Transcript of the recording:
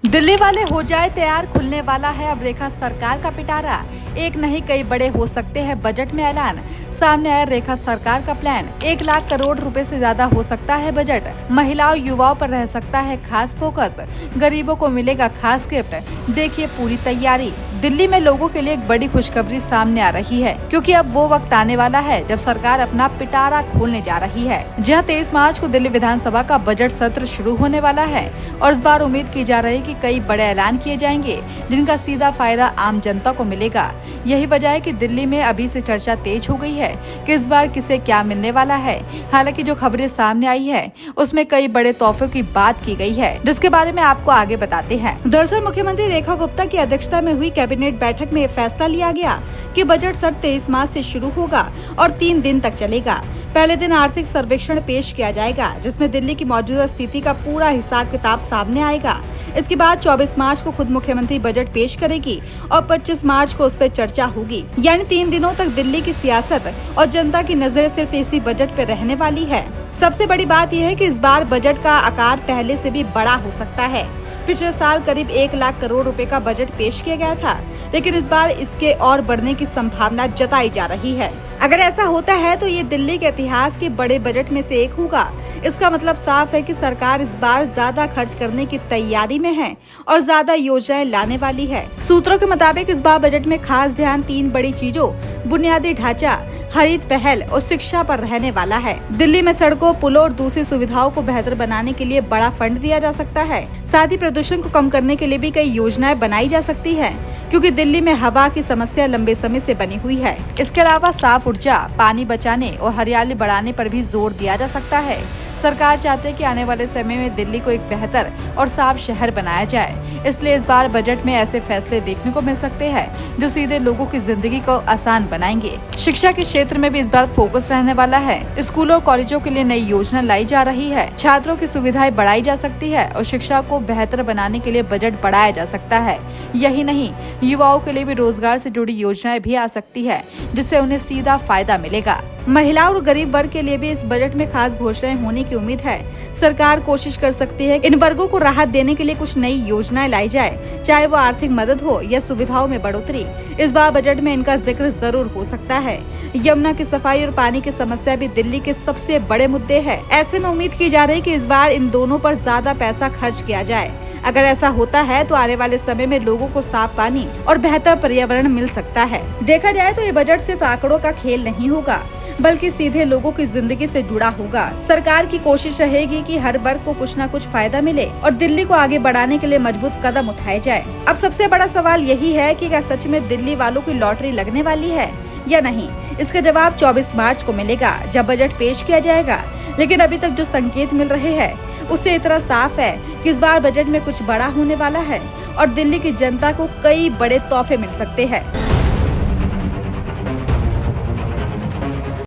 दिल्ली वाले हो जाए तैयार, खुलने वाला है अब रेखा सरकार का पिटारा। एक नहीं कई बड़े हो सकते हैं बजट में ऐलान। सामने आया रेखा सरकार का प्लान। 1 लाख करोड़ रुपए से ज्यादा हो सकता है बजट। महिलाओं युवाओं पर रह सकता है खास फोकस। गरीबों को मिलेगा खास गिफ्ट। देखिए पूरी तैयारी। दिल्ली में लोगों के लिए एक बड़ी खुशखबरी सामने आ रही है, क्योंकि अब वो वक्त आने वाला है जब सरकार अपना पिटारा खोलने जा रही है। जहां 23 मार्च को दिल्ली विधानसभा का बजट सत्र शुरू होने वाला है और इस बार उम्मीद की जा रही है कि कई बड़े ऐलान किए जाएंगे, जिनका सीधा फायदा आम जनता को मिलेगा। यही वजह है कि दिल्ली में अभी से चर्चा तेज हो गई है कि इस बार किसे क्या मिलने वाला है। हालांकि जो खबरें सामने आई है उसमें कई बड़े तोहफों की बात की गई है, जिसके बारे में आपको आगे बताते हैं। दरअसल मुख्यमंत्री रेखा गुप्ता की अध्यक्षता में हुई कैबिनेट बैठक में फैसला लिया गया कि बजट सत्र 23 मार्च से शुरू होगा और 3 दिन तक चलेगा। पहले दिन आर्थिक सर्वेक्षण पेश किया जाएगा, जिसमें दिल्ली की मौजूदा स्थिति का पूरा हिसाब किताब सामने आएगा। इसके बाद 24 मार्च को खुद मुख्यमंत्री बजट पेश करेगी और 25 मार्च को उस पर चर्चा होगी। यानी 3 दिनों तक दिल्ली की सियासत और जनता की नजर सिर्फ इसी बजट पे रहने वाली है। सबसे बड़ी बात यह है कि इस बार बजट का आकार पहले से भी बड़ा हो सकता है। पिछले साल करीब 1 लाख करोड़ रुपए का बजट पेश किया गया था, लेकिन इस बार इसके और बढ़ने की संभावना जताई जा रही है। अगर ऐसा होता है तो ये दिल्ली के इतिहास के बड़े बजट में से एक होगा। इसका मतलब साफ है कि सरकार इस बार ज्यादा खर्च करने की तैयारी में है और ज्यादा योजनाएं लाने वाली है। सूत्रों के मुताबिक इस बार बजट में खास ध्यान 3 बड़ी चीजों, बुनियादी ढांचा, हरित पहल और शिक्षा पर रहने वाला है। दिल्ली में सड़कों, पुलों और दूसरी सुविधाओं को बेहतर बनाने के लिए बड़ा फंड दिया जा सकता है। साथ ही प्रदूषण को कम करने के लिए भी कई योजनाएं बनाई जा सकती है, क्योंकि दिल्ली में हवा की समस्या लंबे समय से बनी हुई है। इसके अलावा साफ ऊर्जा, पानी बचाने और हरियाली बढ़ाने पर भी जोर दिया जा सकता है। सरकार चाहती है कि आने वाले समय में दिल्ली को एक बेहतर और साफ शहर बनाया जाए। इसलिए इस बार बजट में ऐसे फैसले देखने को मिल सकते हैं जो सीधे लोगों की जिंदगी को आसान बनाएंगे। शिक्षा के क्षेत्र में भी इस बार फोकस रहने वाला है। स्कूलों और कॉलेजों के लिए नई योजना लाई जा रही है। छात्रों की सुविधाएं बढ़ाई जा सकती है और शिक्षा को बेहतर बनाने के लिए बजट बढ़ाया जा सकता है। यही नहीं, युवाओं के लिए भी रोजगार से जुड़ी योजनाएं भी आ सकती है, जिससे उन्हें सीधा फायदा मिलेगा। महिलाओं और गरीब वर्ग के लिए भी इस बजट में खास घोषणाएं होने की उम्मीद है। सरकार कोशिश कर सकती है इन वर्गों को राहत देने के लिए कुछ नई योजनाएं लाई जाए, चाहे वो आर्थिक मदद हो या सुविधाओं में बढ़ोतरी। इस बार बजट में इनका जिक्र जरूर हो सकता है। यमुना की सफाई और पानी की समस्या भी दिल्ली के सबसे बड़े मुद्दे हैं। ऐसे में उम्मीद की जा रही है कि इस बार इन दोनों पर ज्यादा पैसा खर्च किया जाए। अगर ऐसा होता है तो आने वाले समय में लोगों को साफ पानी और बेहतर पर्यावरण मिल सकता है। देखा जाए तो ये बजट सिर्फ आंकड़ों का खेल नहीं होगा, बल्कि सीधे लोगों की जिंदगी से जुड़ा होगा। सरकार की कोशिश रहेगी कि हर वर्ग को कुछ न कुछ फायदा मिले और दिल्ली को आगे बढ़ाने के लिए मजबूत कदम उठाए जाए। अब सबसे बड़ा सवाल यही है कि क्या सच में दिल्ली वालों की लॉटरी लगने वाली है या नहीं। इसका जवाब 24 मार्च को मिलेगा, जब बजट पेश किया जाएगा। लेकिन अभी तक जो संकेत मिल रहे हैं उससे इतना साफ है कि इस बार बजट में कुछ बड़ा होने वाला है और दिल्ली की जनता को कई बड़े तोहफे मिल सकते हैं।